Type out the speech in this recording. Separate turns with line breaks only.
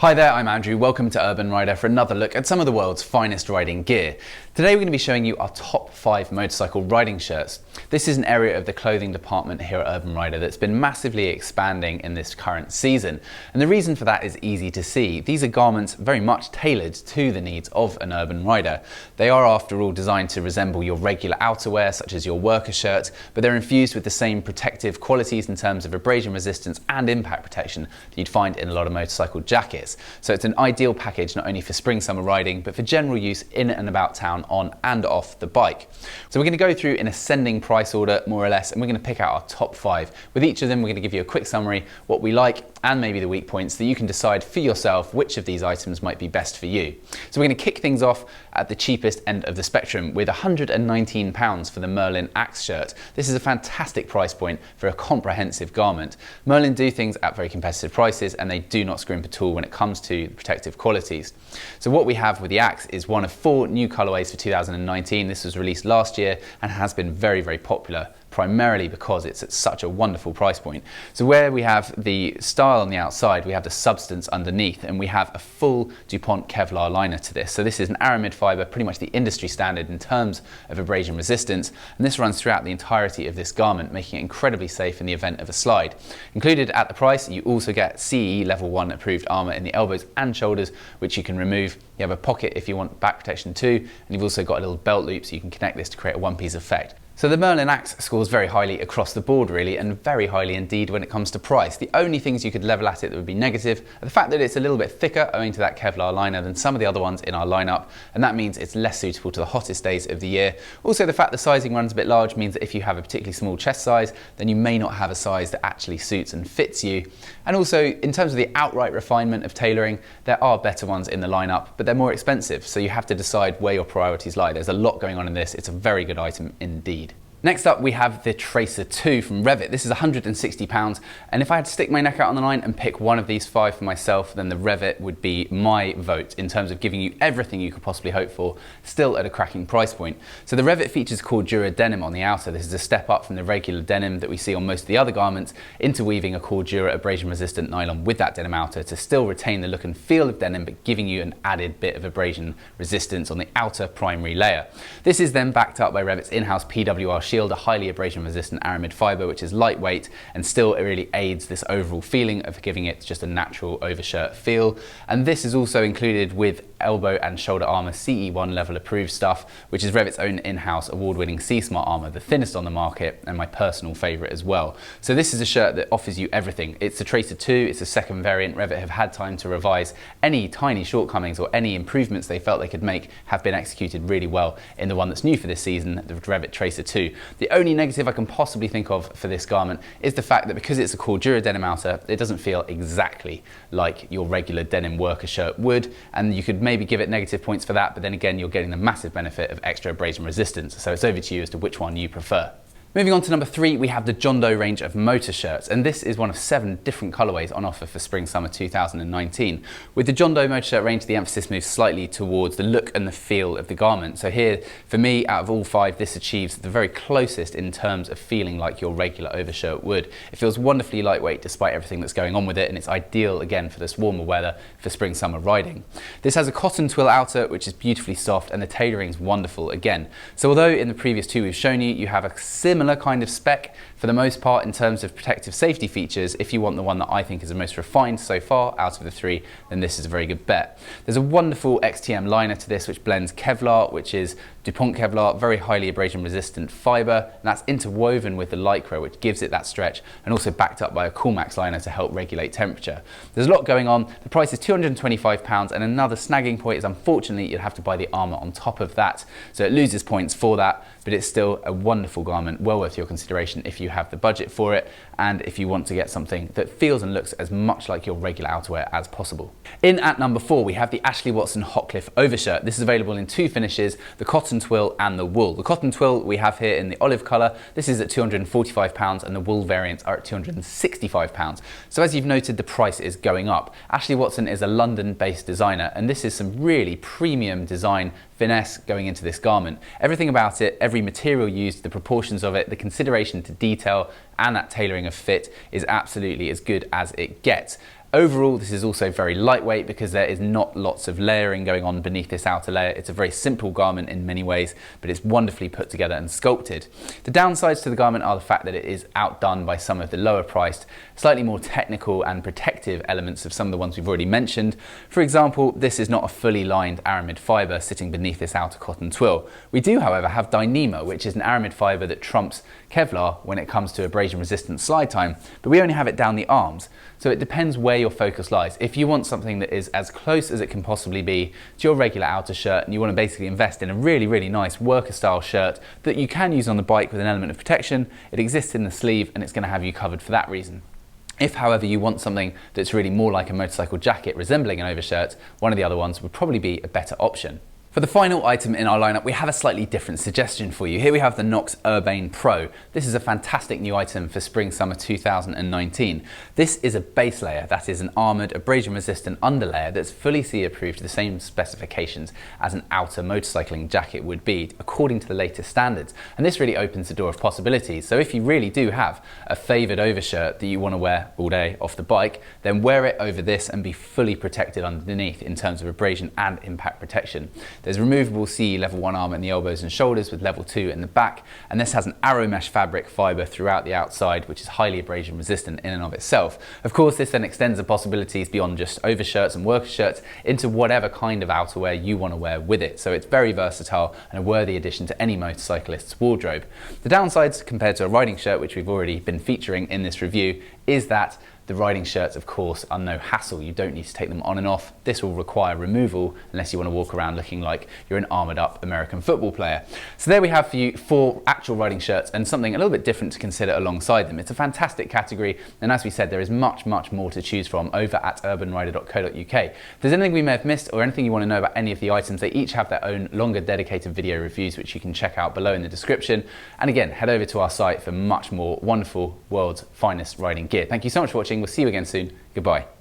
Hi there, I'm Andrew. Welcome to Urban Rider for another look at some of the world's finest riding gear. Today we're going to be showing you our top 5 motorcycle riding shirts. This is an area of the clothing department here at Urban Rider that's been massively expanding in this current season. And the reason for that is easy to see. These are garments very much tailored to the needs of an urban rider. They are after all designed to resemble your regular outerwear such as your worker shirt, but they're infused with the same protective qualities in terms of abrasion resistance and impact protection that you'd find in a lot of motorcycle jackets. So it's an ideal package not only for spring summer riding but for general use in and about town on and off the bike. So we're going to go through in ascending price order more or less, and we're going to pick out our top 5. With each of them we're going to give you a quick summary, what we like and maybe the weak points, that you can decide for yourself which of these items might be best for you. So we're going to kick things off at the cheapest end of the spectrum with £119 for the Merlin Axe shirt. This is a fantastic price point for a comprehensive garment. Merlin do things at very competitive prices and they do not scrimp at all when it comes to the protective qualities. So what we have with the Axe is one of 4 new colourways for 2019. This was released last year and has been very, very popular, primarily because it's at such a wonderful price point. So where we have the style on the outside, we have the substance underneath, and we have a full DuPont Kevlar liner to this. So this is an aramid fibre, pretty much the industry standard in terms of abrasion resistance, and this runs throughout the entirety of this garment, making it incredibly safe in the event of a slide. Included at the price, you also get CE level 1 approved armour in the elbows and shoulders, which you can remove. You have a pocket if you want back protection too, and you've also got a little belt loop so you can connect this to create a one-piece effect. So the Merlin Axe scores very highly across the board really, and very highly indeed when it comes to price. The only things you could level at it that would be negative are the fact that it's a little bit thicker owing to that Kevlar liner than some of the other ones in our lineup, and that means it's less suitable to the hottest days of the year. Also the fact the sizing runs a bit large means that if you have a particularly small chest size, then you may not have a size that actually suits and fits you. And also in terms of the outright refinement of tailoring, there are better ones in the lineup, but they're more expensive, so you have to decide where your priorities lie. There's a lot going on in this. It's a very good item indeed. Next up we have the Tracer 2 from Rev'it. This is £160, and if I had to stick my neck out on the line and pick one of these 5 for myself, then the Rev'it would be my vote in terms of giving you everything you could possibly hope for, still at a cracking price point. So the Rev'it features Cordura denim on the outer. This is a step up from the regular denim that we see on most of the other garments, interweaving a Cordura abrasion resistant nylon with that denim outer to still retain the look and feel of denim but giving you an added bit of abrasion resistance on the outer primary layer. This is then backed up by Revit's in-house PWR shield, a highly abrasion resistant aramid fibre which is lightweight and still it really aids this overall feeling of giving it just a natural overshirt feel. And this is also included with elbow and shoulder armour CE1 level approved stuff, which is Revit's own in-house award-winning C-Smart armour, the thinnest on the market and my personal favourite as well. So this is a shirt that offers you everything. It's the Tracer 2, it's a second variant. Revit have had time to revise any tiny shortcomings or any improvements they felt they could make have been executed really well in the one that's new for this season, the Revit Tracer 2. The only negative I can possibly think of for this garment is the fact that because it's a Cordura denim outer, it doesn't feel exactly like your regular denim worker shirt would, and you could maybe give it negative points for that, but then again you're getting the massive benefit of extra abrasion resistance, so it's over to you as to which one you prefer. Moving on to number 3, we have the Doe range of Motoshirts, and this is one of 7 different colourways on offer for spring-summer 2019. With the Doe Motoshirt range, the emphasis moves slightly towards the look and the feel of the garment. So here, for me, out of all 5, this achieves the very closest in terms of feeling like your regular overshirt would. It feels wonderfully lightweight despite everything that's going on with it, and it's ideal, again, for this warmer weather for spring-summer riding. This has a cotton twill outer, which is beautifully soft, and the tailoring's wonderful again. So although in the previous 2 we've shown you, you have a similar kind of spec for the most part in terms of protective safety features, if you want the one that I think is the most refined so far out of the 3, then this is a very good bet. There's a wonderful XTM liner to this which blends Kevlar, which is DuPont Kevlar, very highly abrasion resistant fibre, and that's interwoven with the Lycra, which gives it that stretch, and also backed up by a Coolmax liner to help regulate temperature. There's a lot going on. The price is £225, and another snagging point is unfortunately you'll have to buy the armour on top of that, so it loses points for that, but it's still a wonderful garment, well worth your consideration if you have the budget for it, and if you want to get something that feels and looks as much like your regular outerwear as possible. In at number 4, we have the Ashley Watson Hockliffe Overshirt. This is available in 2 finishes, the cotton twill and the wool. The cotton twill we have here in the olive colour. This is at £245, and the wool variants are at £265. So as you've noted, the price is going up. Ashley Watson is a London-based designer, and this is some really premium design finesse going into this garment. Everything about it, every material used, the proportions of it, the consideration to detail, and that tailoring of fit is absolutely as good as it gets. Overall, this is also very lightweight because there is not lots of layering going on beneath this outer layer. It's a very simple garment in many ways, but it's wonderfully put together and sculpted. The downsides to the garment are the fact that it is outdone by some of the lower priced, slightly more technical and protective elements of some of the ones we've already mentioned. For example, this is not a fully lined aramid fibre sitting beneath this outer cotton twill. We do, however, have Dyneema, which is an aramid fibre that trumps Kevlar when it comes to abrasion resistant slide time, but we only have it down the arms. So it depends where your focus lies. If you want something that is as close as it can possibly be to your regular outer shirt, and you want to basically invest in a really, really nice worker style shirt that you can use on the bike with an element of protection, it exists in the sleeve and it's going to have you covered for that reason. If, however, you want something that's really more like a motorcycle jacket resembling an overshirt, one of the other ones would probably be a better option. For the final item in our lineup, we have a slightly different suggestion for you. Here we have the Knox Urbane Pro. This is a fantastic new item for spring-summer 2019. This is a base layer that is an armoured, abrasion-resistant underlayer that's fully CE-approved to the same specifications as an outer motorcycling jacket would be, according to the latest standards. And this really opens the door of possibilities. So if you really do have a favoured overshirt that you want to wear all day off the bike, then wear it over this and be fully protected underneath in terms of abrasion and impact protection. There's removable CE level 1 armour in the elbows and shoulders with level 2 in the back, and this has an arrow mesh fabric fibre throughout the outside, which is highly abrasion resistant in and of itself. Of course, this then extends the possibilities beyond just overshirts and worker shirts into whatever kind of outerwear you want to wear with it. So it's very versatile and a worthy addition to any motorcyclist's wardrobe. The downsides compared to a riding shirt, which we've already been featuring in this review, is that the riding shirts, of course, are no hassle. You don't need to take them on and off. This will require removal unless you want to walk around looking like you're an armoured up American football player. So there we have for you 4 actual riding shirts and something a little bit different to consider alongside them. It's a fantastic category, and as we said, there is much, much more to choose from over at urbanrider.co.uk. If there's anything we may have missed or anything you want to know about any of the items, they each have their own longer dedicated video reviews, which you can check out below in the description. And again, head over to our site for much more wonderful world's finest riding gear. Thank you so much for watching. We'll see you again soon. Goodbye.